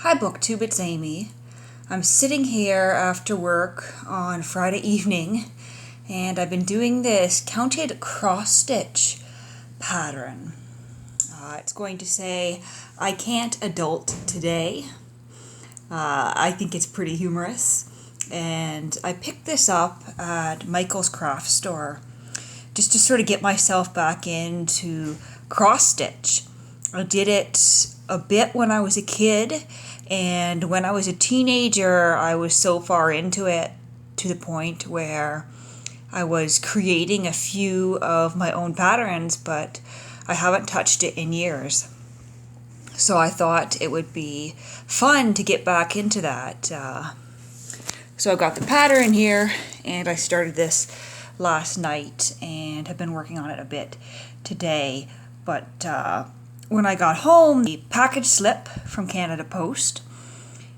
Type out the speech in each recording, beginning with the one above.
Hi BookTube, it's Amy. I'm sitting here after work on Friday evening and I've been doing this counted cross stitch pattern. It's going to say, I can't adult today. I think it's pretty humorous, and I picked this up at Michael's craft store just to sort of get myself back into cross stitch. I did it a bit when I was a kid, and when I was a teenager I was so far into it to the point where I was creating a few of my own patterns, but I haven't touched it in years. So I thought it would be fun to get back into that. So I got the pattern here and I started this last night and have been working on it a bit today. But when I got home, the package slip from Canada Post.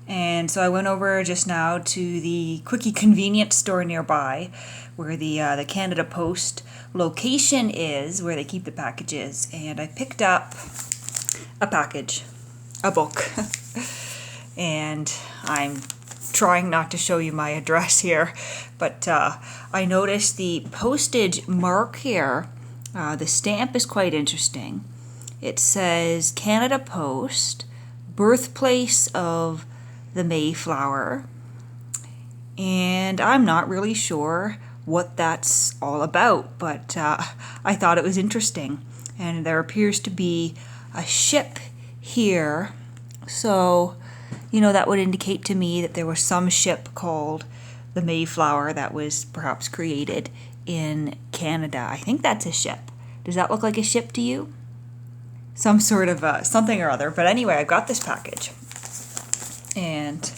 And so I went over just now to the quickie convenience store nearby where the Canada Post location is, where they keep the packages. And I picked up a package, a book. And I'm trying not to show you my address here, but I noticed the postage mark here. The stamp is quite interesting. It says Canada Post, birthplace of the Mayflower, and I'm not really sure what that's all about, but I thought it was interesting. And there appears to be a ship here, so that would indicate to me that there was some ship called the Mayflower that was perhaps created in Canada. I think that's a ship. Does that look like a ship to you? Some sort of something or other. But anyway, I got this package and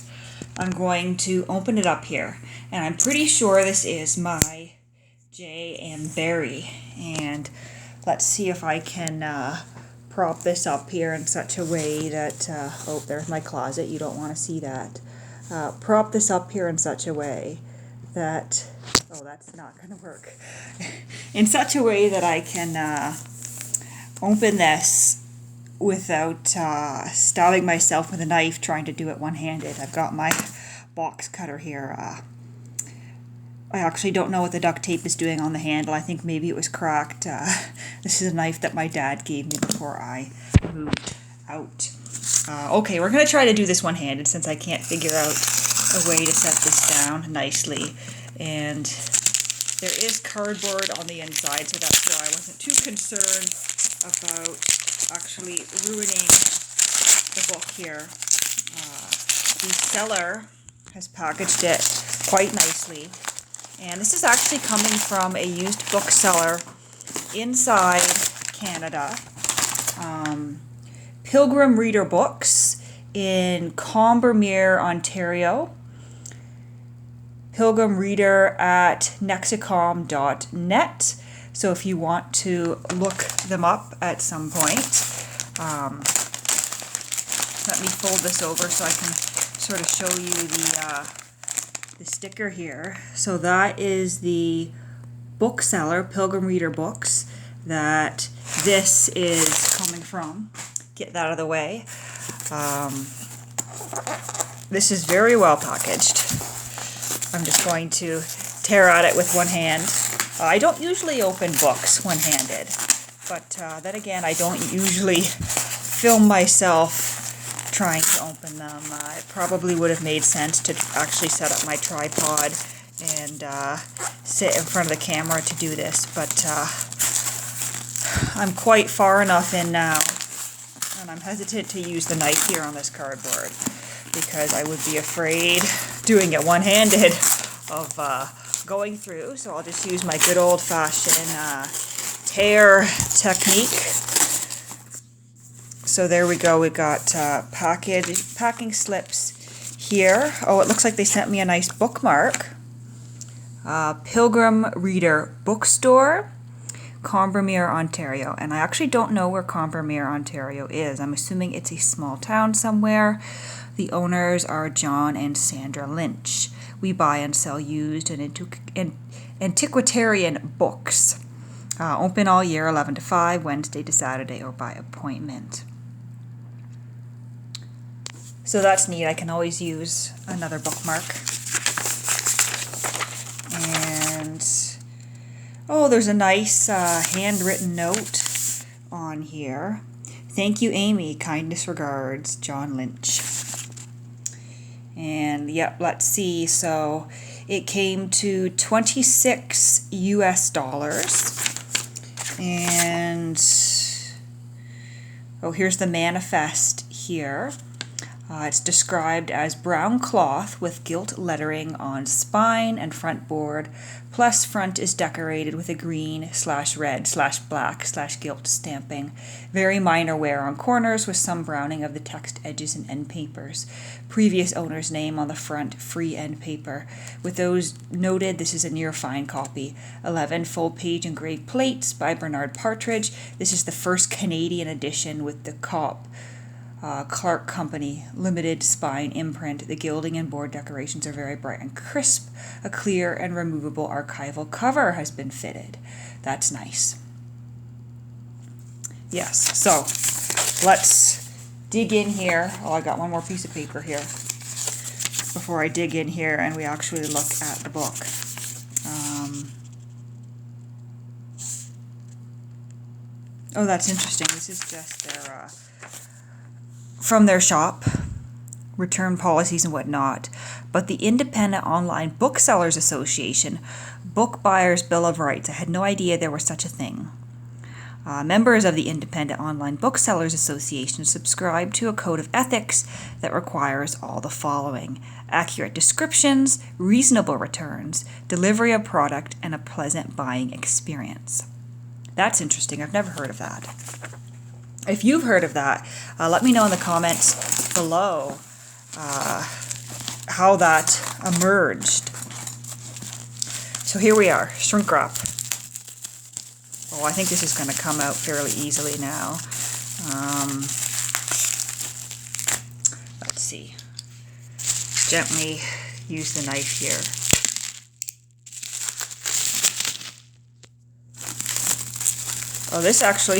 I'm going to open it up here, and I'm pretty sure this is my J and Barrie. And let's see if I can prop this up here in such a way that, oh, there's my closet, you don't want to see that. Prop this up here in such a way that, oh, that's not going to work. In such a way that I can open this without stabbing myself with a knife trying to do it one-handed. I've got my box cutter here. I actually don't know what the duct tape is doing on the handle. I think maybe it was cracked. This is a knife that my dad gave me before I moved out. Okay, we're going to try to do this one-handed since I can't figure out a way to set this down nicely. And there is cardboard on the inside, so that's why I wasn't too concerned about actually ruining the book here. The seller has packaged it quite nicely. And this is actually coming from a used bookseller inside Canada. Pilgrim Reader Books in Combermere, Ontario. Pilgrim Reader at nexicom.net. So if you want to look them up at some point, let me fold this over so I can sort of show you the sticker here. So that is the bookseller, Pilgrim Reader Books, that this is coming from. Get that out of the way. This is very well packaged. I'm just going to tear at it with one hand. I don't usually open books one-handed, but then again, I don't usually film myself trying to open them. It probably would have made sense to actually set up my tripod and sit in front of the camera to do this, but I'm quite far enough in now, and I'm hesitant to use the knife here on this cardboard because I would be afraid doing it one-handed of going through, so I'll just use my good old-fashioned tear technique. So there we go, we got packing slips here. Oh, it looks like they sent me a nice bookmark. Pilgrim Reader Bookstore, Combermere, Ontario. And I actually don't know where Combermere, Ontario is. I'm assuming it's a small town somewhere. The owners are John and Sandra Lynch. We buy and sell used and antiquarian books. Open all year, 11 to 5, Wednesday to Saturday, or by appointment. So that's neat. I can always use another bookmark. And, oh, there's a nice handwritten note on here. Thank you, Amy. Kindest regards, John Lynch. And yep, let's see. So it came to $26 US. And oh, here's the manifest here. It's described as brown cloth with gilt lettering on spine and front board, plus front is decorated with a green/red/black/gilt stamping. Very minor wear on corners with some browning of the text edges and end papers. Previous owner's name on the front, free end paper. With those noted, this is a near fine copy. 11 full page engraved plates by Bernard Partridge. This is the first Canadian edition with the Clark Company limited spine imprint. The gilding and board decorations are very bright and crisp. A clear and removable archival cover has been fitted. That's nice. Yes, so let's dig in here. Oh, I got one more piece of paper here before I dig in here and we actually look at the book. Oh, that's interesting. This is just their from their shop, return policies and whatnot. But the Independent Online Booksellers Association, Book Buyers Bill of Rights. I had no idea there was such a thing. Members of the Independent Online Booksellers Association subscribe to a code of ethics that requires all the following: accurate descriptions, reasonable returns, delivery of product, and a pleasant buying experience. That's interesting. I've never heard of that. If you've heard of that, let me know in the comments below how that emerged. So here we are, shrink wrap. Oh, I think this is going to come out fairly easily now. Let's see. Gently use the knife here. Oh, this actually,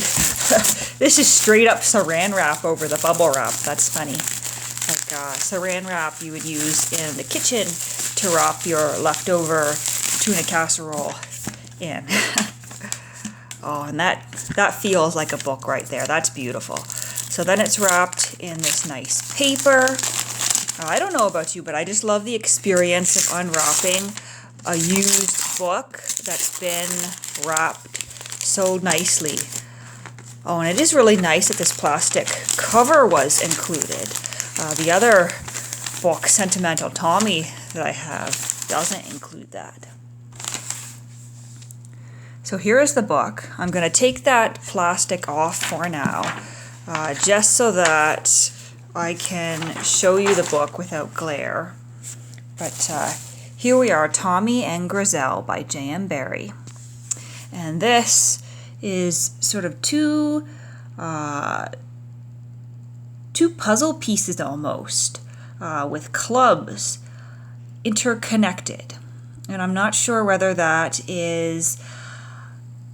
this is straight up saran wrap over the bubble wrap. That's funny. Like saran wrap you would use in the kitchen to wrap your leftover tuna casserole in. Oh, and that feels like a book right there. That's beautiful. So then it's wrapped in this nice paper. I don't know about you, but I just love the experience of unwrapping a used book that's been wrapped so nicely. Oh, and it is really nice that this plastic cover was included. The other book, Sentimental Tommy, that I have doesn't include that. So here is the book. I'm going to take that plastic off for now, just so that I can show you the book without glare. But here we are, Tommy and Grizel by J.M. Barrie. And this is sort of two puzzle pieces almost, with clubs interconnected. And I'm not sure whether that is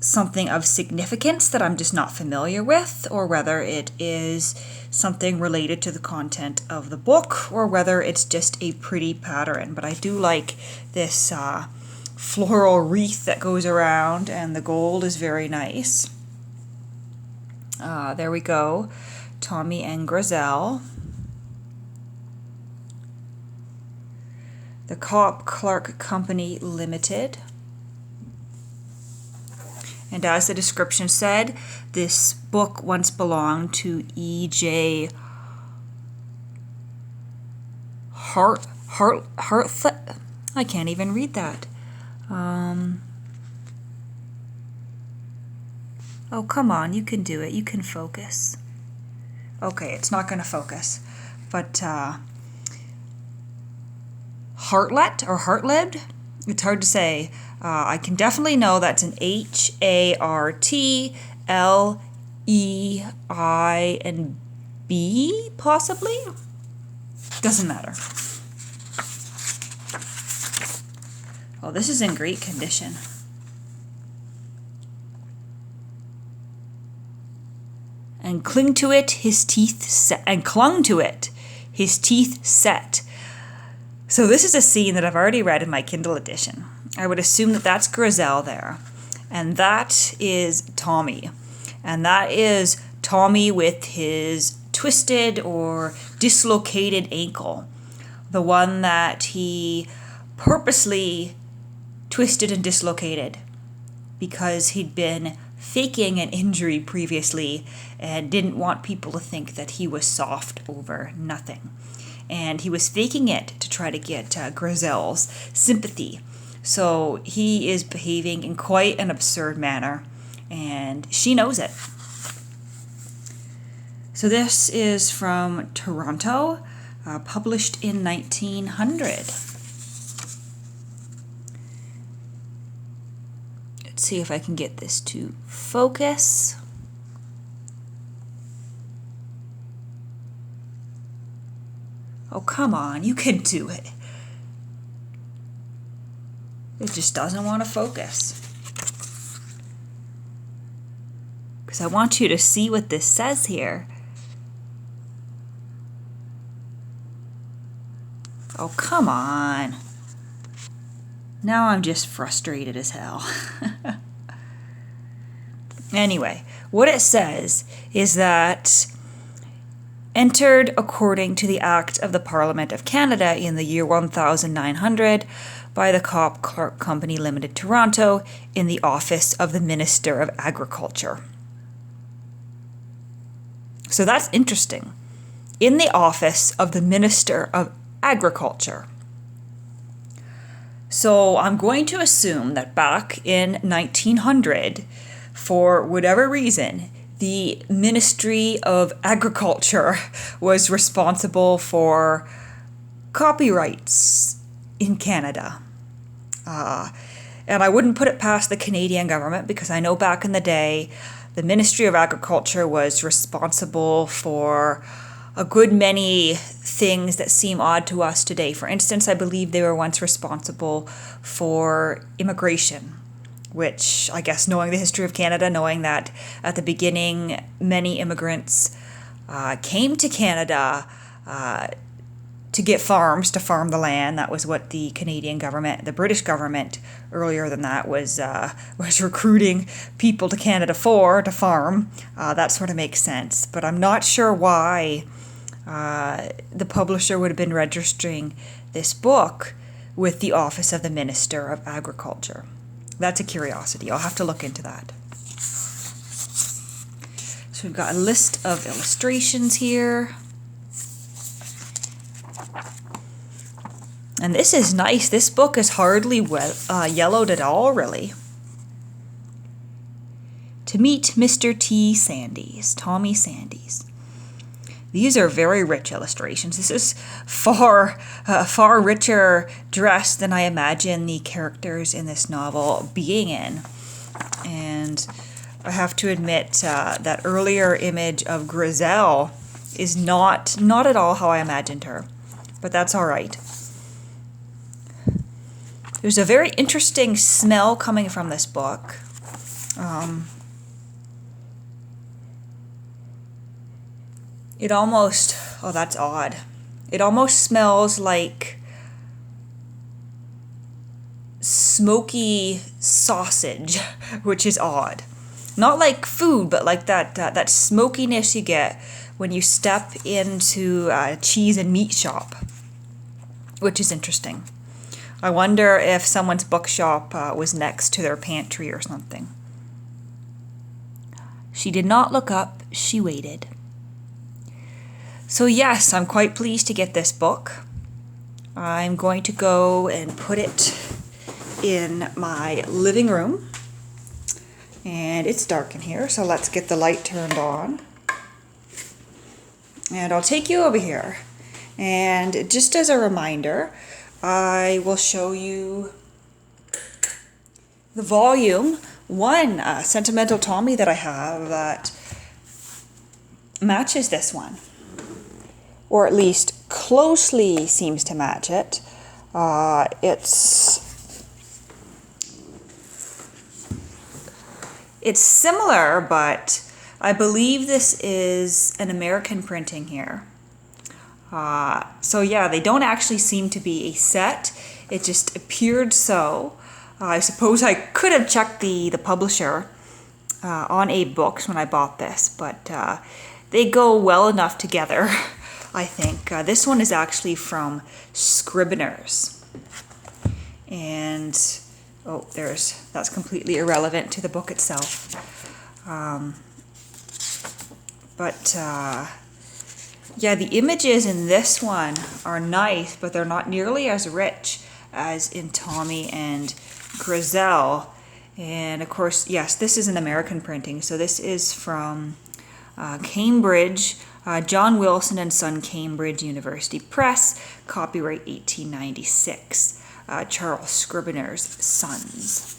something of significance that I'm just not familiar with, or whether it is something related to the content of the book, or whether it's just a pretty pattern. But I do like this floral wreath that goes around, and the gold is very nice. There we go. Tommy and Grizel. The Clark Company Limited. And as the description said, this book once belonged to E.J. I can't even read that. Oh, come on, you can do it. You can focus. Okay, it's not going to focus. But Hartlet or Hartled? It's hard to say. I can definitely know that's an Hartleib, possibly? Doesn't matter. Oh, this is in great condition. And clung to it, his his teeth set. So this is a scene that I've already read in my Kindle edition. I would assume that that's Grizel there. And that is Tommy. And that is Tommy with his twisted or dislocated ankle. The one that he purposely twisted and dislocated because he'd been faking an injury previously and didn't want people to think that he was soft over nothing. And he was faking it to try to get Grizel's sympathy. So he is behaving in quite an absurd manner, and she knows it. So this is from Toronto, published in 1900. Let's see if I can get this to focus. Oh, come on, you can do it. It just doesn't want to focus. Because I want you to see what this says here. Oh, come on. Now I'm just frustrated as hell. Anyway, what it says is that entered according to the Act of the Parliament of Canada in the year 1900 by the Cop Clark Company Limited, Toronto, in the office of the Minister of Agriculture. So that's interesting. In the office of the Minister of Agriculture. So I'm going to assume that back in 1900, for whatever reason, the Ministry of Agriculture was responsible for copyrights in Canada. And I wouldn't put it past the Canadian government, because I know back in the day, the Ministry of Agriculture was responsible for a good many things that seem odd to us today. For instance, I believe they were once responsible for immigration, which I guess, knowing the history of Canada, knowing that at the beginning many immigrants came to Canada to get farms, to farm the land. That was what the Canadian government, the British government earlier than that was recruiting people to Canada to farm. That sort of makes sense. But I'm not sure why the publisher would have been registering this book with the Office of the Minister of Agriculture. That's a curiosity. I'll have to look into that. So we've got a list of illustrations here. And this is nice. This book is hardly yellowed at all, really. To meet Mr. T. Sandys, Tommy Sandys. These are very rich illustrations. This is far richer dressed than I imagine the characters in this novel being in. And I have to admit that earlier image of Grizel is not at all how I imagined her. But that's all right. There's a very interesting smell coming from this book. It almost, oh, that's odd. It almost smells like smoky sausage, which is odd. Not like food, but like that smokiness you get when you step into a cheese and meat shop, which is interesting. I wonder if someone's bookshop was next to their pantry or something. She did not look up, she waited. So yes, I'm quite pleased to get this book. I'm going to go and put it in my living room. And it's dark in here, so let's get the light turned on. And I'll take you over here. And just as a reminder, I will show you the volume 1 Sentimental Tommy that I have that matches this one, or at least closely seems to match it. It's similar, but I believe this is an American printing here. So yeah, they don't actually seem to be a set. It just appeared so. I suppose I could have checked the publisher on Abe Books when I bought this, but they go well enough together, I think. This one is actually from Scribner's. And, oh, that's completely irrelevant to the book itself. Yeah, the images in this one are nice, but they're not nearly as rich as in Tommy and Grizel. And of course, yes, this is an American printing. So this is from Cambridge, John Wilson and Son, Cambridge University Press, copyright 1896, Charles Scribner's Sons.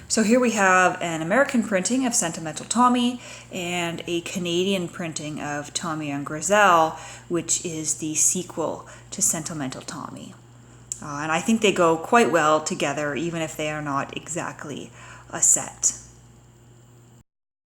So here we have an American printing of Sentimental Tommy and a Canadian printing of Tommy and Grizel, which is the sequel to Sentimental Tommy. And I think they go quite well together, even if they are not exactly a set.